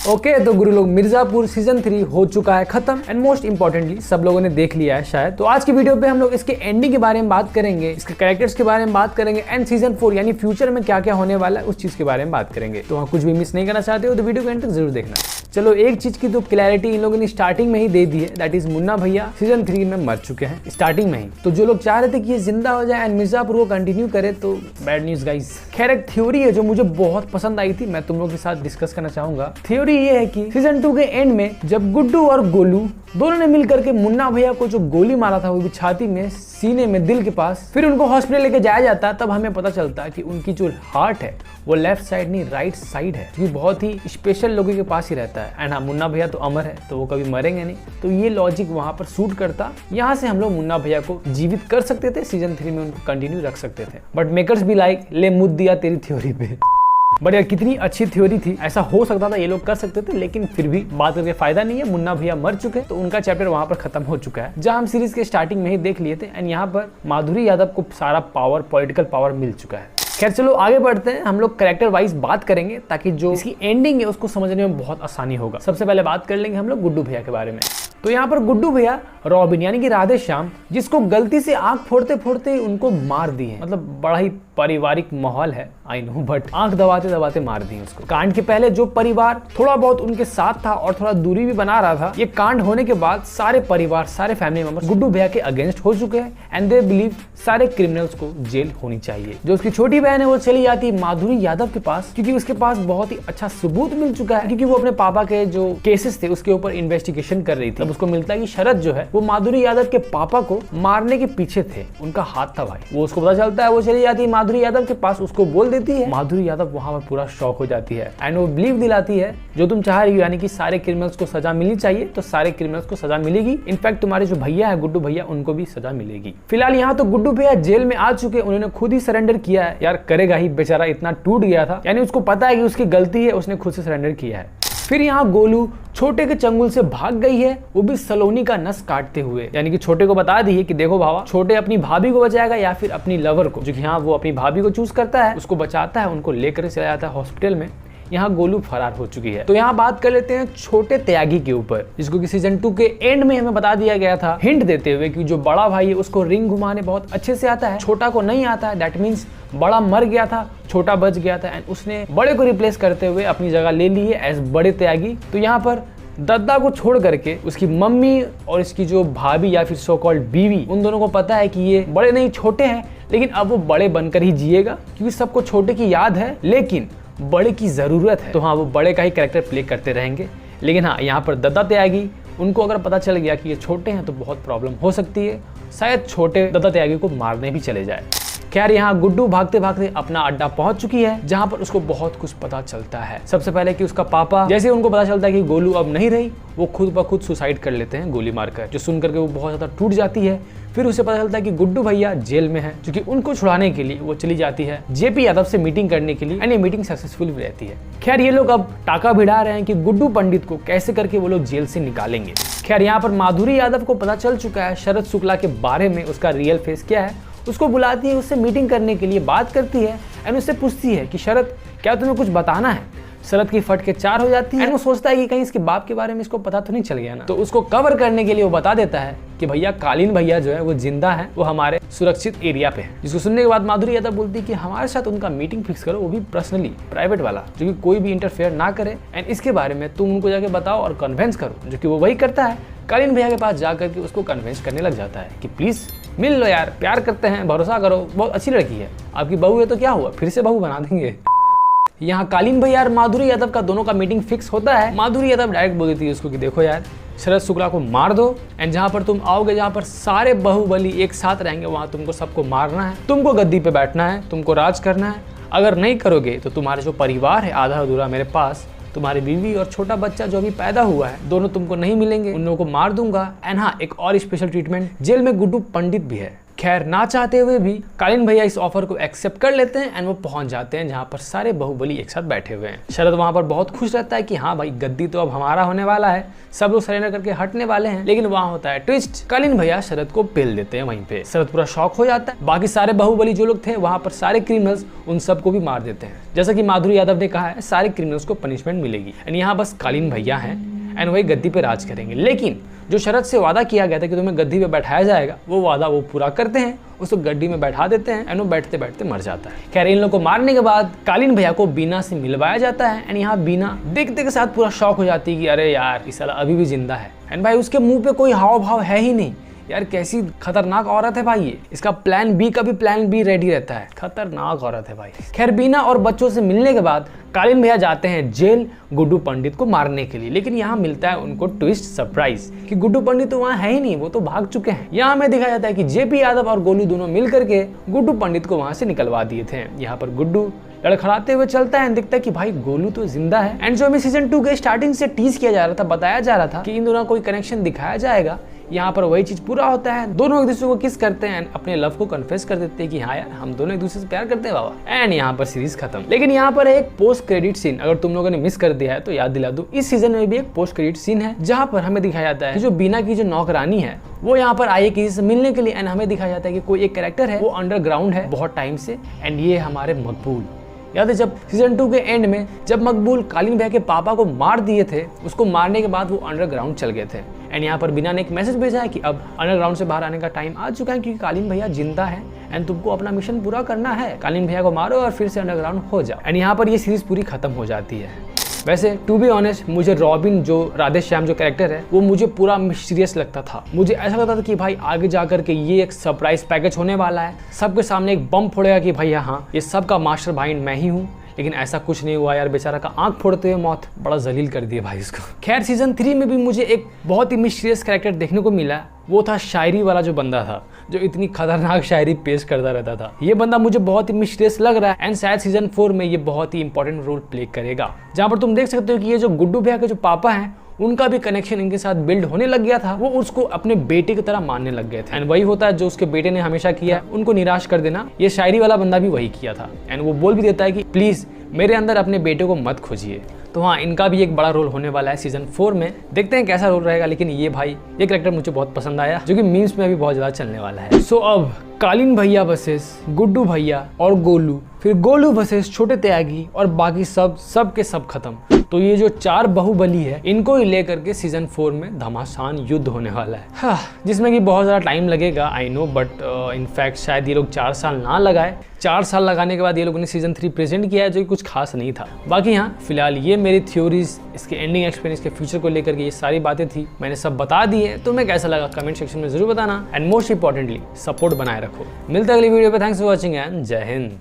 Okay तो गुरु लोग, Mirzapur season 3 हो चुका है खत्म एंड मोस्ट इंपॉर्टेंटली सब लोगों ने देख लिया है शायद। तो आज की वीडियो पे हम लोग इसके एंडिंग के बारे में बात करेंगे, इसके कैरेक्टर्स के बारे में बात करेंगे एंड सीजन 4 यानी फ्यूचर में क्या क्या होने वाला है उस चीज के बारे में बात करेंगे। तो हाँ, कुछ भी मिस नहीं करना चाहते हो तो वीडियो को एंड तक जरूर देखना। चलो, एक चीज की तो क्लैरिटी इन लोगों ने स्टार्टिंग में ही दे दी है, दैट इज मुन्ना भैया सीजन 3 में मर चुके हैं स्टार्टिंग में ही। तो जो लोग चाह रहे थे कि ये जिंदा हो जाए एंड मिर्जापुर को कंटिन्यू करे तो बैड न्यूज गाइस। खैर, एक थ्योरी है जो मुझे बहुत पसंद आई थी, मैं तुम लोग के साथ डिस्कस करना चाहूंगा। थ्योरी ये है कि सीजन 2 के एंड में जब गुड्डू और गोलू दोनों ने मिलकर के मुन्ना भैया को जो गोली मारा था वो भी छाती में, सीने में, दिल के पास, फिर उनको हॉस्पिटल लेके जाया जाता, तब हमें पता चलता है कि उनकी जो हार्ट है वो लेफ्ट साइड नहीं राइट साइड है, क्योंकि बहुत ही स्पेशल लोगों के पास ही रहता है। एंड हाँ, मुन्ना भैया तो अमर है तो वो कभी मरेंगे नहीं, तो ये लॉजिक वहां पर सूट करता। यहाँ से हम लोग मुन्ना भैया को जीवित कर सकते थे, सीजन 3 में उनको कंटिन्यू रख सकते थे। बट मेकर्स भी लाइक ले मुद दिया तेरी थ्योरी पे। बट यार कितनी अच्छी थ्योरी थी, ऐसा हो सकता था, ये लोग कर सकते थे, लेकिन फिर भी बात करके फायदा नहीं है। मुन्ना भैया मर चुके हैं तो उनका चैप्टर वहां पर खत्म हो चुका है, जहां हम सीरीज के स्टार्टिंग में ही देख लिए थे। एंड यहाँ पर माधुरी यादव को सारा पावर, पॉलिटिकल पावर मिल चुका है। खैर चलो आगे बढ़ते हैं, हम लोग कैरेक्टर वाइज बात करेंगे ताकि जो इसकी एंडिंग है उसको समझने में बहुत आसानी होगा। सबसे पहले बात कर लेंगे हम लोग गुड्डू भैया के बारे में। तो यहाँ पर गुड्डू भैया रॉबिन यानी कि राधे श्याम, जिसको गलती से आंख फोड़ते फोड़ते उनको मार दिए, मतलब बड़ा ही पारिवारिक माहौल है आई नो, बट आंख दबाते दबाते मार दिए उसको। कांड के पहले जो परिवार थोड़ा बहुत उनके साथ था और थोड़ा दूरी भी बना रहा था, ये कांड होने के बाद सारे परिवार, सारे फैमिली मेंबर्स गुड्डू भैया के अगेंस्ट हो चुके हैं एंड दे बिलीव सारे क्रिमिनल्स को जेल होनी चाहिए। जो उसकी छोटी बहन है वो चली जाती है माधुरी यादव के पास, क्योंकि उसके पास बहुत ही अच्छा सबूत मिल चुका है, क्योंकि वो अपने पापा के जो केसेस थे उसके ऊपर इन्वेस्टिगेशन कर रही थी। तब उसको मिलता है कि शरद जो है वो माधुरी यादव के पापा को मारने के पीछे थे, उनका हाथ था भाई। वो उसको पता चलता है, वो चली जाती है माधुरी यादव के पास, उसको बोल देती है। माधुरी यादव वहां पर पूरा शॉक हो जाती है एंड वो बिलीव दिलाती है जो तुम चाह रही हो, यानी कि सारे क्रिमिनल्स को सजा मिलनी चाहिए, तो सारे क्रिमिनल्स को सजा मिलेगी। इनफैक्ट तुम्हारे जो भैया है गुड्डू भैया, उनको भी सजा मिलेगी। फिलहाल यहाँ तो गुड्डू भैया जेल में आ चुके, उन्होंने खुद ही सरेंडर किया है। यार करेगा ही, बेचारा इतना टूट गया था, यानी उसको पता है कि उसकी गलती है, उसने खुद से सरेंडर किया है। फिर यहाँ गोलू छोटे के चंगुल से भाग गई है, वो भी सलोनी का नस काटते हुए, यानी कि छोटे को बता दी है कि देखो भावा, छोटे अपनी भाभी को बचाएगा या फिर अपनी लवर को, जो कि यहाँ वो अपनी भाभी को चूज करता है, उसको बचाता है, उनको लेकर चला जाता है हॉस्पिटल में। यहाँ गोलू फरार हो चुकी है। तो यहाँ बात कर लेते हैं छोटे त्यागी के ऊपर, जिसको कि सीजन 2 के एंड में हमें बता दिया गया था, हिंट देते हुए कि जो बड़ा भाई है उसको रिंग घुमाने बहुत अच्छे से आता है, छोटा को नहीं आता है। दैट मीन्स बड़ा मर गया था, छोटा बच गया था एंड उसने बड़े को रिप्लेस करते हुए अपनी जगह ले ली है एज बड़े त्यागी। तो यहाँ पर दद्दा को छोड़ करके उसकी मम्मी और इसकी जो भाभी या फिर सो कॉल्ड बीवी, उन दोनों को पता है कि ये बड़े नहीं छोटे हैं, लेकिन अब वो बड़े बनकर ही जिएगा, क्योंकि सबको छोटे की याद है लेकिन बड़े की जरूरत है। तो हाँ, वो बड़े का ही कैरेक्टर प्ले करते रहेंगे। लेकिन हाँ, यहाँ पर दद्दा त्यागी, उनको अगर पता चल गया कि ये छोटे हैं तो बहुत प्रॉब्लम हो सकती है, शायद छोटे दद्दा त्यागी को मारने भी चले जाए। खैर यहाँ गुड्डू भागते भागते अपना अड्डा पहुंच चुकी है, जहां पर उसको बहुत कुछ पता चलता है। सबसे पहले कि उसका पापा, जैसे उनको पता चलता है कि गोलू अब नहीं रही, वो खुद ब खुद सुसाइड कर लेते हैं गोली मारकर, जो सुन करके वो बहुत ज्यादा टूट जाती है। फिर उसे पता चलता है कि गुड्डू भैया जेल में है, क्योंकि उनको छुड़ाने के लिए वो चली जाती है जेपी यादव से मीटिंग करने के लिए एंड ये मीटिंग सक्सेसफुल भी रहती है। खैर ये लोग अब टाका भिड़ा रहे हैं कि गुड्डू पंडित को कैसे करके वो लोग जेल से निकालेंगे। खैर यहाँ पर माधुरी यादव को पता चल चुका है शरद शुक्ला के बारे में, उसका रियल फेस क्या है। उसको बुलाती है, उससे मीटिंग करने के लिए बात करती है एंड उससे पूछती है कि शरद क्या तुम्हें कुछ बताना है। शरद की फट के 4 हो जाती है एंड वो सोचता है कि कहीं इसके बाप के बारे में इसको पता तो नहीं चल गया ना। तो उसको कवर करने के लिए वो बता देता है कि भैया कालीन भैया जो है वो जिंदा है, वो हमारे सुरक्षित एरिया पे है। जिसको सुनने के बाद माधुरी यादव बोलती है कि हमारे साथ उनका मीटिंग फिक्स करो, वो भी पर्सनली, प्राइवेट वाला, जो कि कोई भी इंटरफेयर ना करे एंड इसके बारे में तुम उनको जाके बताओ और कन्विंस करो, जो कि वो वही करता है। कालीन भैया के पास जाकर के उसको कन्विंस करने लग जाता है कि प्लीज मिल लो यार, प्यार करते हैं, भरोसा करो, बहुत अच्छी लड़की है, आपकी बहू है तो क्या हुआ, फिर से बहू बना देंगे। यहाँ कालीन भैया और माधुरी यादव का दोनों का मीटिंग फिक्स होता है। माधुरी यादव डायरेक्ट बोल देती है उसको कि देखो यार, शरद शुक्ला को मार दो एंड जहाँ पर तुम आओगे, जहाँ पर सारे बाहुबली एक साथ रहेंगे, वहाँ तुमको सबको मारना है, तुमको गद्दी पे बैठना है, तुमको राज करना है। अगर नहीं करोगे तो तुम्हारे जो परिवार है आधा अधूरा मेरे पास, तुम्हारी बीवी और छोटा बच्चा जो अभी पैदा हुआ है, दोनों तुमको नहीं मिलेंगे, उन लोगों को मार दूंगा। एंड हाँ, एक और स्पेशल ट्रीटमेंट, जेल में गुड्डू पंडित भी है। खैर ना चाहते हुए भी कालीन भैया इस ऑफर को एक्सेप्ट कर लेते हैं एंड वो पहुंच जाते हैं जहां पर सारे बाहुबली एक साथ बैठे हुए हैं। शरद वहां पर बहुत खुश रहता है कि हाँ भाई गद्दी तो अब हमारा होने वाला है, सब लोग सरेंडर करके हटने वाले हैं। लेकिन वहां होता है ट्विस्ट, कालीन भैया शरद को पेल देते हैं वहीं पे। शरद पूरा शॉक हो जाता है। बाकी सारे बाहुबली जो लोग थे वहां पर सारे क्रिमिनल्स उन सबको भी मार देते हैं। जैसा कि माधुरी यादव ने कहा है सारे क्रिमिनल्स को पनिशमेंट मिलेगी एंड यहाँ बस कालीन भैया हैं एंड वही गद्दी पे राज करेंगे। लेकिन जो शरद से वादा किया गया था कि तुम्हें गद्दी पे बैठाया जाएगा, वो वादा वो पूरा करते हैं, उसको गड्डी में बैठा देते हैं एंड वो बैठते बैठते मर जाता है। खैर इन लोगों को मारने के बाद कालीन भैया को बीना से मिलवाया जाता है एंड यहाँ बीना देखते के साथ पूरा शॉक हो जाती है कि अरे यार इस साला अभी भी जिंदा है। एंड भाई उसके मुंह पे कोई हाव भाव है ही नहीं यार, कैसी खतरनाक औरत है भाई ये। इसका प्लान बी का भी प्लान बी रेडी रहता है, खतरनाक औरत है भाई। खैर बीना और बच्चों से मिलने के बाद कालीन भैया जाते हैं जेल गुड्डू पंडित को मारने के लिए। लेकिन यहाँ मिलता है उनको ट्विस्ट सरप्राइज कि गुड्डू पंडित तो वहाँ है ही नहीं, वो तो भाग चुके हैं। यहाँ हमें दिखाया जाता है कि जेपी यादव और गोलू दोनों मिल करके गुड्डू पंडित को वहां से निकलवा दिए थे। यहाँ पर गुड्डू लड़खड़ाते हुए चलता है, दिखता है कि भाई गोलू तो जिंदा है। एंड जो हमें सीजन 2 के स्टार्टिंग से टीज किया जा रहा था, बताया जा रहा था कि इन दोनों कोई कनेक्शन दिखाया जाएगा, यहाँ पर वही चीज पूरा होता है। दोनों एक दूसरे को किस करते हैं, अपने लव को कन्फेस कर देते हैं कि हाँ यार हम दोनों एक दूसरे से प्यार करते हैं बाबा। एंड यहाँ पर सीरीज खत्म। लेकिन यहाँ पर एक पोस्ट क्रेडिट सीन अगर तुम लोगों ने मिस कर दिया है तो याद दिला दूं, इस सीजन में भी एक पोस्ट क्रेडिट सीन है जहाँ पर हमें दिखाया जाता है कि जो बीना की जो नौकरानी है वो यहाँ पर आई है किसी से मिलने के लिए। एंड हमें दिखाया जाता है कि कोई एक कैरेक्टर है वो अंडरग्राउंड है बहुत टाइम से एंड ये हमारे मकबूल। याद है जब सीजन 2 के एंड में जब मकबूल कालीन भैया के पापा को मार दिए थे, उसको मारने के बाद वो अंडरग्राउंड चल गए थे। एंड यहाँ पर बीना ने एक मैसेज भेजा है कि अब अंडरग्राउंड से बाहर आने का टाइम आ चुका है क्योंकि कालीन भैया जिंदा है एंड तुमको अपना मिशन पूरा करना है, कालीन भैया को मारो और फिर से अंडरग्राउंड हो जाओ। एंड यहाँ पर ये सीरीज पूरी खत्म हो जाती है। वैसे टू बी ऑनेस्ट मुझे रॉबिन जो राधे श्याम जो कैरेक्टर है वो मुझे पूरा मिस्टीरियस लगता था। मुझे ऐसा लगता था कि भाई आगे जाकर के ये एक सरप्राइज पैकेज होने वाला है, सबके सामने एक बम फोड़ेगा कि भैया हाँ ये सबका मास्टर माइंड मैं ही हूँ। लेकिन ऐसा कुछ नहीं हुआ यार, बेचारा का आंख फोड़ते हुए मौत, बड़ा जलील कर दिया भाई इसको। खैर सीजन 3 में भी मुझे एक बहुत ही मिस्टीरियस कैरेक्टर देखने को मिला, वो था शायरी वाला जो बंदा था जो इतनी खतरनाक शायरी पेश करता रहता था। ये बंदा मुझे बहुत ही मिस्टीरियस लग रहा है एंड शायद सीजन 4 में ये बहुत ही इंपॉर्टेंट रोल प्ले करेगा, जहाँ पर तुम देख सकते हो कि ये जो गुड्डू भैया के जो पापा हैं उनका भी कनेक्शन इनके साथ बिल्ड होने लग गया था। वो उसको अपने बेटे की तरह मानने लग गए थे एंड वही होता है जो उसके बेटे ने हमेशा किया, उनको निराश कर देना। ये शायरी वाला बंदा भी वही किया था एंड वो बोल भी देता है कि प्लीज मेरे अंदर अपने बेटे को मत खोजिए। तो हाँ इनका भी एक बड़ा रोल होने वाला है सीजन 4 में, देखते हैं कैसा रोल रहेगा। लेकिन ये भाई ये कैरेक्टर मुझे बहुत पसंद आया जो कि मीम्स में भी बहुत ज्यादा चलने वाला है। सो अब कालीन भैया वर्सेस गुड्डू भैया और गोलू, फिर गोलू वर्सेस छोटे त्यागी और बाकी सब के सब खत्म। तो ये जो 4 बाहुबली है इनको ही लेकर के सीजन 4 में घमासान युद्ध होने वाला है। हाँ, जिसमें कि बहुत ज़्यादा टाइम लगेगा आई नो, बट इनफैक्ट शायद ये लोग 4 साल ना लगाए। 4 साल लगाने के बाद ये लोगों ने सीजन 3 प्रेजेंट किया है जो कि कुछ खास नहीं था। बाकी हाँ फिलहाल ये मेरी थ्योरीज, इसके एंडिंग एक्सपीरियंस के फ्यूचर को लेकर के ये सारी बातें थी, मैंने सब बता दी है। तुम्हें कैसा लगा कमेंट सेक्शन में जरूर बताना एंड मोस्ट इंपॉर्टेंटली सपोर्ट बनाए रखो। मिलते हैं अगली वीडियो पे। थैंक्स फॉर वॉचिंग एंड जय हिंद।